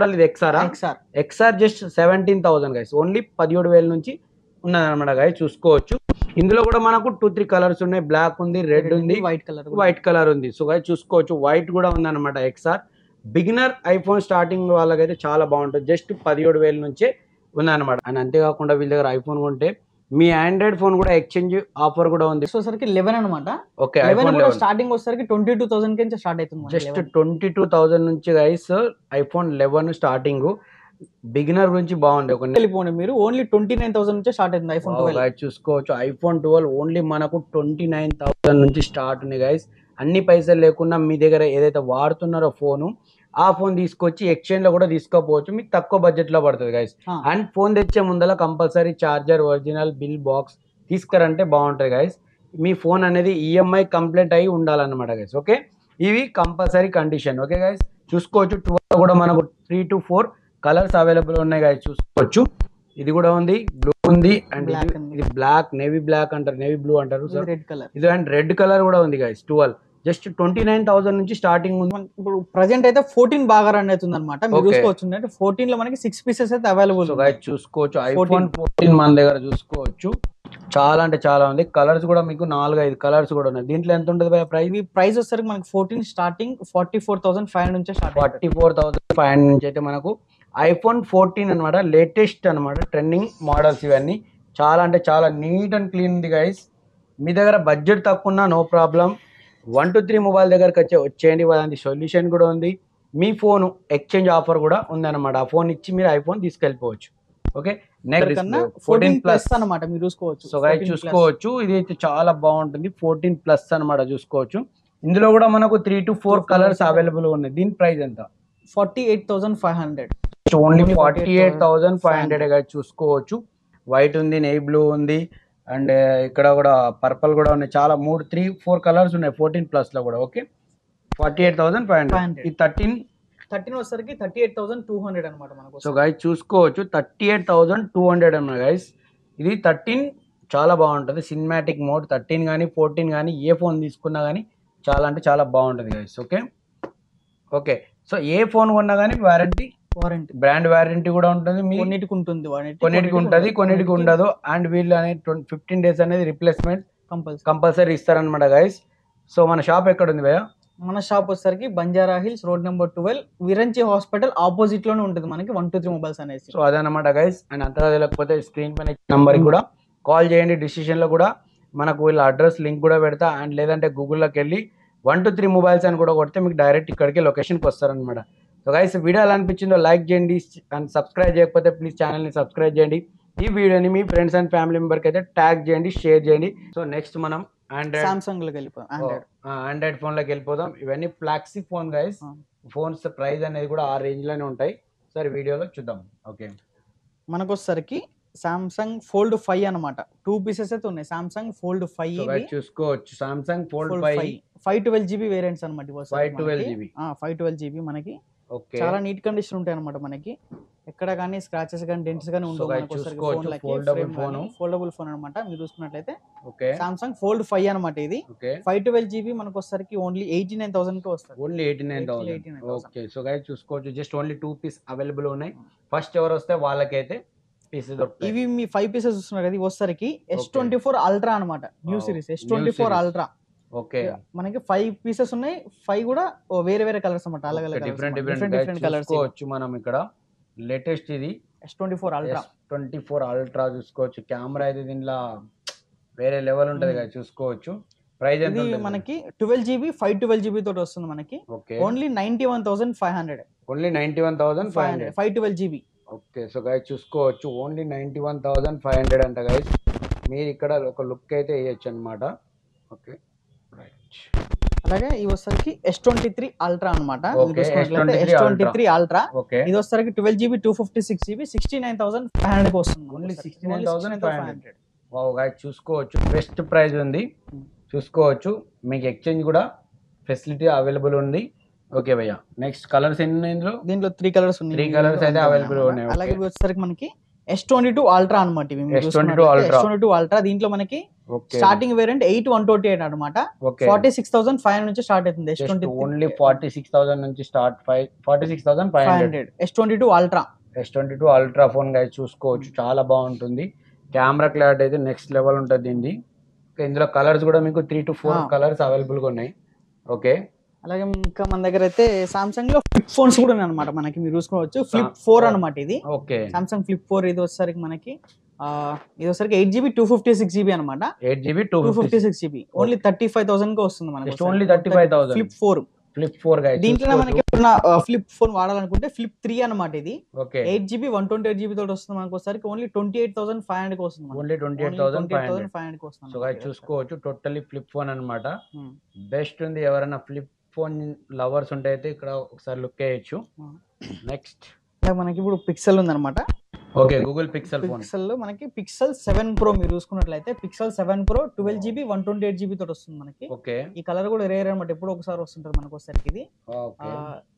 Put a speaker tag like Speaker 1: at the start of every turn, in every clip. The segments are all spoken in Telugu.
Speaker 1: మోడల్ ఇది ఎక్స్ఆర్ జస్ట్ 17,000 గైస్, ఓన్లీ 17,000 నుంచి ఉన్నదన్నమాట గైస్. చూసుకోవచ్చు ఇందులో కూడా మనకు 2-3 కలర్స్ ఉన్నాయి. బ్లాక్ ఉంది, రెడ్ ఉంది, వైట్ కలర్ ఉంది. సో గైస్ చూసుకోవచ్చు వైట్ కూడా ఉంది అనమాట. ఎక్స్ఆర్ బిగినర్ ఐఫోన్ స్టార్టింగ్ వాళ్ళకైతే చాలా బాగుంటుంది. జస్ట్ 17,000 నుంచే ఉందన్నమాట. అండ్ అంతేకాకుండా వీళ్ళ దగ్గర ఐఫోన్ కొంటే మీ ఆండ్రాయిడ్ ఫోన్ కూడా ఎక్స్చేంజ్ ఆఫర్ కూడా ఉంది.
Speaker 2: వచ్చేసరికి 11 అనమాట.
Speaker 1: ఓకే,
Speaker 2: ఐఫోన్ స్టార్టింగ్ వచ్చేసరికి 22,000 నుంచి స్టార్ట్ అవుతుంది.
Speaker 1: జస్ట్ 22,000 నుంచి గైస్ ఐఫోన్ 11 స్టార్టింగ్. బిగినర్ గురించి బాగుంది.
Speaker 2: వెళ్ళిపోండి మీరు, ఓన్లీ 29,000 నుంచి స్టార్ట్ అవుతుంది ఐఫోన్ 12.
Speaker 1: చూసుకోవచ్చు ఐఫోన్ 12 ఓన్లీ మనకు 29,000 నుంచి స్టార్ట్ ఉంది గైస్. అన్ని పైసలు లేకుండా మీ దగ్గర ఏదైతే వాడుతున్నారో ఫోను, ఆ ఫోన్ తీసుకొచ్చి ఎక్స్చేంజ్ లో కూడా తీసుకోపోవచ్చు. మీకు తక్కువ బడ్జెట్ లో పడుతుంది గైస్. అండ్ ఫోన్ తెచ్చే ముందర compulsory charger, original bill, box తీసుకురంటే బాగుంటుంది గైస్. మీ ఫోన్ అనేది ఈఎంఐ కంప్లీట్ అయ్యి ఉండాలన్నమాట గైస్. ఓకే, ఇవి కంపల్సరీ కండిషన్. ఓకే గైస్ చూసుకోవచ్చు 12 కూడా మనకు 3 to 4 కలర్స్ అవైలబుల్ ఉన్నాయి గైస్. చూసుకోవచ్చు ఇది కూడా ఉంది, బ్లూ ఉంది, అండ్ ఇది బ్లాక్, నేవీ బ్లాక్ అంటారు, నేవీ బ్లూ అంటారు,
Speaker 2: రెడ్ కలర్
Speaker 1: ఇది. అండ్ రెడ్ కలర్ కూడా ఉంది గైస్. 12 జస్ట్ 29,000 నుంచి స్టార్టింగ్ ఉంది.
Speaker 2: ఇప్పుడు ప్రెసెంట్ అయితే 14 బాగా రన్ అవుతుంది అనమాట. మీరు చూసుకోవచ్చు 14 లో మనకి 6 పీసెస్ అయితే అవైలబుల్.
Speaker 1: చూసుకోవచ్చు ఐఫోన్ 14 మన దగ్గర చూసుకోవచ్చు చాలా అంటే చాలా ఉంది. కలర్స్ కూడా మీకు 4-5 కలర్స్ కూడా ఉన్నాయి. దీంట్లో ఎంత ఉంటుంది
Speaker 2: ప్రైస్ వచ్చేసరికి మనకి 14 స్టార్టింగ్ 44,500 నుంచి స్టార్ట్.
Speaker 1: 44,500 నుంచి అయితే మనకు ఐఫోన్ 14 అనమాట. లేటెస్ట్ అనమాట, ట్రెండింగ్ మోడల్స్ ఇవన్నీ. చాలా అంటే చాలా నీట్ అండ్ క్లీన్ ఉంది గైస్. మీ దగ్గర బడ్జెట్ తక్కువ ఉన్నా నో ప్రాబ్లం, 1 to 3 మొబైల్ దగ్గరకు వచ్చేయండి. వాళ్ళకి సొల్యూషన్ కూడా ఉంది. మీ ఫోన్ ఎక్స్చేంజ్ ఆఫర్ కూడా ఉందన్నమాట. ఆ ఫోన్ ఇచ్చి మీరు ఐఫోన్ తీసుకెళ్ళిపోవచ్చు. ఓకే, నెక్స్ట్
Speaker 2: 14+ అనమాట. మీరు చూసుకోవచ్చు.
Speaker 1: సో గైస్ చూసుకోవచ్చు ఇది అయితే చాలా బాగుంటుంది. 14+ అనమాట. చూసుకోవచ్చు ఇందులో కూడా మనకు 3 to 4 కలర్స్ అవైలబుల్ ఉన్నాయి. దీని ప్రైస్ ఎంత?
Speaker 2: 48,500.
Speaker 1: Only 48,500 guys. చూసుకోవచ్చు వైట్ ఉంది, నేవీ బ్లూ ఉంది, అండ్ ఇక్కడ కూడా పర్పల్ కూడా ఉన్నాయి. చాలా 3-4 కలర్స్ ఉన్నాయి 14+ లో కూడా. ఓకే 48,500. ఈ 13
Speaker 2: వచ్చేసరికి 38,200 అనమాట మనకు.
Speaker 1: సో గైస్ చూసుకోవచ్చు 38,200 అన్నమాట గైస్. ఇది 13 చాలా బాగుంటుంది. సినిమాటిక్ మోడ్ 13 కానీ 14 కానీ ఏ ఫోన్ తీసుకున్నా కానీ చాలా అంటే చాలా బాగుంటుంది గైస్. ఓకే సో ఏ ఫోన్ కొన్నా కానీ వారంటీ బ్రాండ్ వారంటీ కూడా ఉంటుంది.
Speaker 2: కొన్నిటికి ఉంటుంది,
Speaker 1: కొన్నిటికి ఉండదు. అండ్ వీళ్ళు అనేది 15 days అనేది రిప్లేస్మెంట్ కంపల్సరీ ఇస్తారనమాట గైస్. సో మన షాప్ ఎక్కడ ఉంది భయ్యా?
Speaker 2: మన షాప్ వచ్చేసరికి Banjara hills road number 12 Virinchi hospital opposite లోనే ఉంటుంది మనకి 1 to 3 మొబైల్స్ అనేది.
Speaker 1: సో అదనమాట గైస్. అండ్ అంతగా తెలియకపోతే స్క్రీన్ పైన నంబర్ కూడా కాల్ చేయండి. డిస్క్రిప్షన్ లో కూడా మనకు వీళ్ళ అడ్రస్ లింక్ కూడా పెడతా. అండ్ లేదంటే గూగుల్లోకి వెళ్ళి 1 to 3 మొబైల్స్ అని కూడా కొడితే మీకు డైరెక్ట్ ఇక్కడికి లొకేషన్కి వస్తారనమాట. సో గైస్ వీడియో ఎలా అనిపించిందో లైక్ చేయండి. అండ్ సబ్స్క్రైబ్ చేయకపోతే ప్లీజ్ ఛానల్ని సబ్స్క్రైబ్ చేయండి. ఈ వీడియోని మీ ఫ్రెండ్స్ అండ్ ఫ్యామిలీ మెంబర్కి అయితే ట్యాగ్ చేయండి, షేర్ చేయండి. సో నెక్స్ట్ మనం ఆండ్రాయిడ్ ఫోన్ లోకి వెళ్ళిపోదాం. ఇవన్నీ ఫ్లాక్సీ ఫోన్ గైస్. ఫోన్స్ ప్రైస్ అనేది కూడా ఆ రేంజ్ లోనే ఉంటాయి. సరే వీడియోలో చూద్దాం. ఓకే
Speaker 2: మనకు వచ్చేసరికి సామ్సంగ్ ఫోల్డ్ 5 అనమాట. 2 పీసెస్ అయితే ఉన్నాయి. సామ్సంగ్ ఫోల్డ్ 5
Speaker 1: చూసుకోవచ్చు. సామ్సంగ్ ఫోల్డ్
Speaker 2: 512GB వేరియంట్స్ అనమాట.
Speaker 1: 512GB
Speaker 2: మనకి చాలా నీట్ కండిషన్ ఉంటాయి అనమాట. మనకి ఎక్కడ కానీ స్క్రాచెస్ కానీ డెంట్స్ కానీ ఉండవు. ఫోల్డబుల్ ఫోన్ అనమాట. మీరు చూసుకున్నట్లయితే సామ్సంగ్ ఫోల్డ్ 5 అనమాట. ఇది 512GB మనకు వచ్చేసరికి ఓన్లీ 89,000 కి వస్తుంది.
Speaker 1: ఓన్లీ 89,000. ఓకే సో గైస్ చూసుకోవచ్చు జస్ట్ ఓన్లీ 2 పీస్ అవైలబుల్ ఉన్నాయి. ఫస్ట్ ఎవరు వస్తే వాళ్ళకైతే పీసెస్ దొరుకుతాయి.
Speaker 2: ఇవి మీ 5 పీసెస్ చూస్తున్నారు కదా, ఇది వచ్చేసరికి S24 అల్ట్రా అనమాట. New series S24 ultra.
Speaker 1: Okay
Speaker 2: మనకి 5 పీసెస్ ఉన్నాయి. 5 కూడా వేరే వేరే కలర్స్ అన్నమాట. అలాగే
Speaker 1: డిఫరెంట్ కలర్స్ చూసుకోవచ్చు. మనం ఇక్కడ లేటెస్ట్ ఇది
Speaker 2: S24
Speaker 1: అల్ట్రా చూసుకోవచ్చు. కెమెరా అయితే దీనిలో వేరే లెవెల్ ఉంటది కదా. చూసుకోవచ్చు ప్రైస్ ఎంత
Speaker 2: మనకి 12GB 512GB తోటి వస్తుంది మనకి. Only 91,500.
Speaker 1: Only 91,500
Speaker 2: 512GB.
Speaker 1: Okay so guys చూసుకోవచ్చు ఓన్లీ 91,500 అంట గైస్. మీరు ఇక్కడ ఒక లుక్ అయితే వేయచ్చు అనమాట. ఓకే
Speaker 2: అలాగే ఇది వచ్చేసరికి S23 అల్ట్రా అనమాట. S23 అల్ట్రా ఇది వచ్చేసరికి 12GB 256GB 69,500 వస్తుంది.
Speaker 1: ఓన్లీ 69,500. వావ్ గైస్ చూసుకోవచ్చు బెస్ట్ ప్రైస్ ఉంది. చూసుకోవచ్చు మీకు ఎక్స్చేంజ్ కూడా ఫెసిలిటీ అవైలబుల్ ఉంది. ఓకే భయ్యా నెక్స్ట్ కలర్స్ ఎన్ని ఉన్నాయి ఇందులో?
Speaker 2: దీంట్లో 3 కలర్స్ ఉన్నాయి.
Speaker 1: 3 కలర్స్ అయితే అవైలబుల్ ఉన్నాయి.
Speaker 2: అలాగే వచ్చేసరికి మనకి S22 అల్ట్రా అనమాట. ఇవి S22 అల్ట్రా దీంట్లో మనకి స్టార్టింగ్ వేరియంట్ 8/128 అనమాట. 46,500 నుంచి స్టార్ట్ అవుతుంది.
Speaker 1: ఓన్లీ 46,000 నుంచి start. 46,500
Speaker 2: S22 ultra.
Speaker 1: S22 ultra phone guys చూసుకోవచ్చు, చాలా బాగుంటుంది. కెమెరా క్లారిటీ అయితే నెక్స్ట్ లెవెల్ ఉంటుంది దీన్ని. ఇందులో కలర్స్ కూడా మీకు 3 to 4 కలర్స్ అవైలబుల్ గా ఉన్నాయి. ఓకే,
Speaker 2: అలాగే ఇంకా మన దగ్గర అయితే సామ్సంగ్ లో ఫ్లిప్ ఫోన్స్ కూడా ఉన్నాయి అనమాట. మనకి మీరు చూసుకోవచ్చు ఫ్లిప్ 4 అనమాట ఇది.
Speaker 1: ఓకే,
Speaker 2: సామ్సంగ్ ఫ్లిప్ 4 ఇది వచ్చేసరికి మనకి 8GB 256GB అనమాట.
Speaker 1: 8GB
Speaker 2: 256GB ఓన్లీ 35,000 కి వస్తుంది మనకి.
Speaker 1: Only 35,000
Speaker 2: flip 4
Speaker 1: guys.
Speaker 2: దీంట్లో మనకి ఫ్లిప్ ఫోన్ వాడాలనుకుంటే ఫ్లిప్ 3 అనమాట ఇది. 8GB 128GB తోటి వస్తుంది మనకి. వచ్చేసరికి ఓన్లీ 28,500 కి వస్తుంది.
Speaker 1: ఓన్లీ 28,500
Speaker 2: కి వస్తుంది.
Speaker 1: సో గైస్ చూసుకోవచ్చు, టోటల్లీ ఫ్లిప్ ఫోన్ అనమాట. బెస్ట్ ఉంది. ఎవరైనా ఫ్లిప్ ఫోన్ లవర్స్ ఉంటే అయితే ఇక్కడ ఒకసారి లుక్ వేయచ్చు. నెక్స్ట్
Speaker 2: మనకి ఇప్పుడు పిక్సెల్ ఉంది అనమాట.
Speaker 1: Okay, Google pixel phone.
Speaker 2: Pixel లో మనకి పిక్సెల్ 7 Pro మీరు చూసుకున్నట్లయితే పిక్సెల్ 7 Pro 12GB 128GB తోటి వస్తుంది మనకి.
Speaker 1: ఓకే,
Speaker 2: ఈ కలర్ కూడా రేర్ అనమాట, ఎప్పుడు ఒకసారి వస్తుంటది మనకు. వచ్చేసరికి ఇది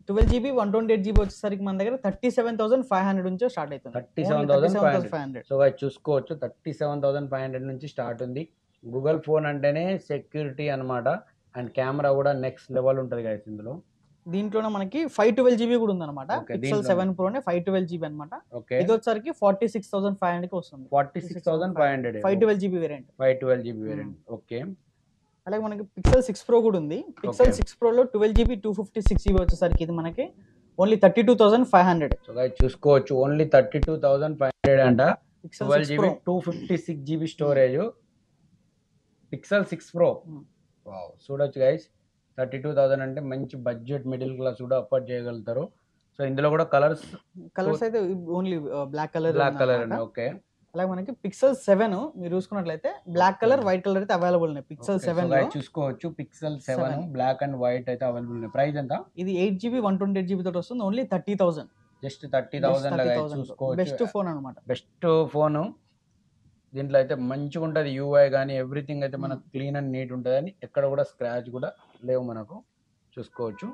Speaker 2: 12GB 128GB వచ్చేసరికి మన దగ్గర 37,500 నుంచి స్టార్ట్ అవుతుంది.
Speaker 1: 37,500. సో గైస్ చూసుకోవచ్చు, 37,500 నుంచి స్టార్ట్ ఉంది. గూగుల్ ఫోన్ అంటేనే సెక్యూరిటీ అన్నమాట. అండ్ కెమెరా కూడా నెక్స్ట్ లెవెల్ ఉంటుంది గైస్ ఇందులో.
Speaker 2: దీంట్లోనే మనకి 512GB కూడా ఉంది అనమాట. పిక్సెల్ 7 Pro 512GB అనమాట. ఇది వచ్చేసరికి 46,500 కి వస్తుంది.
Speaker 1: 46,500
Speaker 2: 512GB variant.
Speaker 1: 512GB variant. Okay,
Speaker 2: అలాగే మనకి పిక్సెల్ 6 Pro కూడా ఉంది. పిక్సెల్ 6 Pro లో 12GB 256GB వచ్చేసరికి ఇది మనకి ఓన్లీ 32,500.
Speaker 1: సో గైస్ చూసుకోవచ్చు, ఓన్లీ 32,500 అంట. 12GB 256GB storage. Pixel 6 Pro. Wow, చూడొచ్చు గైస్, 32,000 అంటే మంచి బడ్జెట్ మిడిల్ క్లాస్ కూడా అఫోర్డ్ చేయగలుగుతారు. సో ఇందులో కూడా కలర్స్
Speaker 2: అయితే ఓన్లీ బ్లాక్ కలర్
Speaker 1: అండి. ఓకే,
Speaker 2: అలాగే మనకి పిక్సెల్ 7 మీరు చూసుకున్నట్లయితే బ్లాక్ కలర్ వైట్ కలర్ అయితే అవైలబుల్ ఉన్నాయి. పిక్సెల్ 7 లో
Speaker 1: చూసుకోవచ్చు, పిక్సెల్ 7 బ్లాక్ అండ్ వైట్ అయితే అవైలబుల్ ఉన్నాయి. ప్రైస్ ఎంత?
Speaker 2: ఇది 8GB 128GB తోటి వస్తుంది. ఓన్లీ 30,000.
Speaker 1: జస్ట్ 30,000 లాగా చూసుకోవచ్చు.
Speaker 2: బెస్ట్ ఫోన్ అనమాట.
Speaker 1: Best phone. దీంట్లో అయితే మంచిగా ఉంటుంది. యూఐ కానీ ఎవ్రీథింగ్ అయితే మనకు క్లీన్ అండ్ నీట్ ఉంటుంది. అని ఎక్కడ కూడా స్క్రాచ్ కూడా లేవు మనకు. చూసుకోవచ్చు,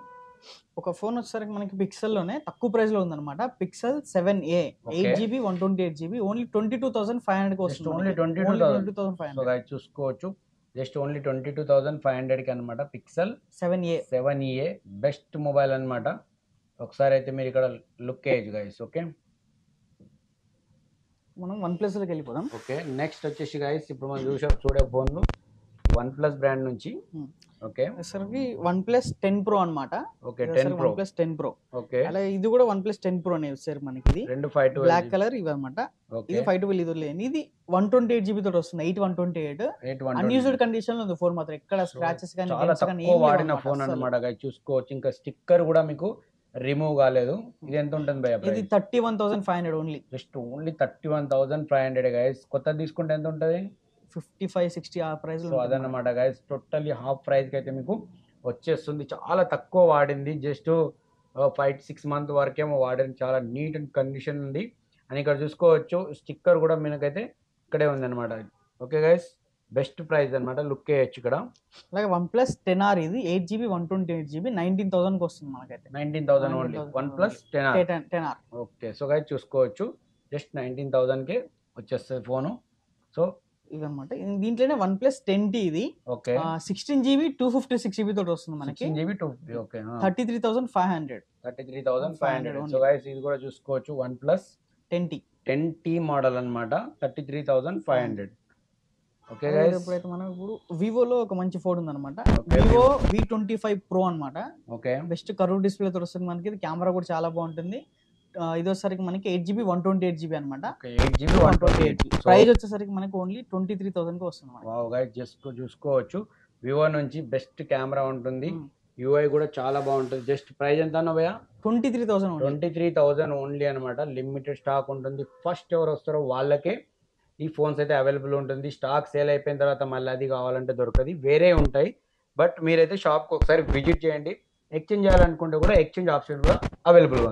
Speaker 2: ఒక ఫోన్ వచ్చేసరికి మనకి పిక్సెల్ లోనే తక్కువ ప్రైస్ లో ఉందన్నమాట. Pixel 7a 8GB 128GB only 22,500 కి వస్తుంది.
Speaker 1: ఓన్లీ 22,500. సో గైస్ చూసుకోవచ్చు, జస్ట్ ఓన్లీ 22,500 కి అనమాట. పిక్సెల్ 7a బెస్ట్ మొబైల్ అనమాట. ఒకసారి అయితే మీరు ఇక్కడ లుక్ వేయచ్చు గైస్. ఓకే,
Speaker 2: మనం OnePlus లోకి వెళ్ళిపోదాం.
Speaker 1: ఓకే, నెక్స్ట్ వచ్చేసి గైస్ ఇప్పుడు మనం చూడే ఫోన్లు OnePlus బ్రాండ్ నుంచి. ఓకే,
Speaker 2: సరికి OnePlus 10 Pro అన్నమాట.
Speaker 1: Okay, 10 Pro.
Speaker 2: OnePlus 10 Pro.
Speaker 1: Okay,
Speaker 2: అలా ఇది కూడా OnePlus 10 Pro నే వచ్చారు మనకి. ఇది
Speaker 1: రెండు 512
Speaker 2: బ్లాక్ కలర్ ఇవి అన్నమాట. ఇది 512 ఇది లేని. ఇది 128GB తోటి వస్తుంది. 8/128 అన్యూజ్డ్ కండిషన్ లో ఉంది ఫోన్ మాత్రం. ఎక్కడ స్క్రాచెస్ కానీ
Speaker 1: చాలా తక్కువ వాడిన ఫోన్ అన్నమాట గైస్. చూసుకోవచ్చు, ఇంకా స్టిక్కర్ కూడా మీకు రిమూవ్ కాలేదు. ఇది ఎంత ఉంటుంది భయ్యా?
Speaker 2: ఇది 31,500 ఓన్లీ.
Speaker 1: Just only 31,500 guys. కొత్త తీసుకుంటే ఎంత ఉంటుంది?
Speaker 2: 55-60 ఆ ప్రైస్ లో.
Speaker 1: సో అదన్నమాట గైస్, టోటల్లీ హాఫ్ ప్రైస్ కి అయితే మీకు వచ్చేస్తుంది. చాలా తక్కువ వాడింది, జస్ట్ 5-6 మంత్ వరకేమో వాడింది. చాలా నీట్ అండ్ కండిషన్ ఉంది. అని ఇక్కడ చూసుకోవచ్చు, స్టిక్కర్ కూడా మనకైతే ఇక్కడే ఉంది అనమాట. ఓకే గైస్, బెస్ట్ ప్రైస్ అనమాట. లుక్ వేయచ్చు ఇక్కడ.
Speaker 2: అలాగే OnePlus 10R ఇది 8GB 128GB 19,000 కి వస్తుంది మనకైతే.
Speaker 1: 19,000 only OnePlus 10R. Okay, so guys చూసుకోవచ్చు, జస్ట్ 19,000 కి వచ్చేస్తుంది ఫోను. సో
Speaker 2: ఇదన్నమాట. దీంట్లోనే OnePlus 10T ఇది.
Speaker 1: ఓకే,
Speaker 2: 16GB 256GB తోటి వస్తుంది మనకి.
Speaker 1: 16GB 250. ఓకే,
Speaker 2: 33,500.
Speaker 1: 33,500. సో గైస్ ఇది కూడా చూసుకోవచ్చు, OnePlus 10T మోడల్ అన్నమాట. 33,500. ఓకే గైస్,
Speaker 2: ఇప్పుడైతే మనం ఇప్పుడు వివోలో ఒక మంచి ఫోన్ ఉందన్నమాట. వివో V25 Pro అన్నమాట.
Speaker 1: ఓకే,
Speaker 2: బెస్ట్ కర్వ్ డిస్ప్లే తో వస్తుంది మనకి. కెమెరా కూడా చాలా బాగుంటుంది. ఇది వచ్చేసరికి మనకి 8GB 128GB అనమాట.
Speaker 1: 8GB 128.
Speaker 2: ప్రైస్ వచ్చేసరికి మనకి ఓన్లీ 23,000 కి వస్తుంది.
Speaker 1: వావ్ గైస్, జస్ట్ చూసుకోవచ్చు, వివో నుంచి బెస్ట్ కెమెరా ఉంటుంది. యూఐ కూడా చాలా బాగుంటుంది. జస్ట్ ప్రైస్ ఎంత అన్న భయ్యా? 23,000 ఓన్లీ అనమాట. లిమిటెడ్ స్టాక్ ఉంటుంది. ఫస్ట్ ఎవరు వస్తారో వాళ్ళకే ఈ ఫోన్స్ అయితే అవైలబుల్ ఉంటుంది. స్టాక్ సేల్ అయిపోయిన తర్వాత మళ్ళీ అది కావాలంటే దొరకదు, వేరే ఉంటాయి. బట్ మీరైతే షాప్కి ఒకసారి విజిట్ చేయండి. ఎక్స్చేంజ్ చేయాలనుకుంటే కూడా ఎక్స్చేంజ్ ఆప్షన్ కూడా అవైలబుల్ ఉంది.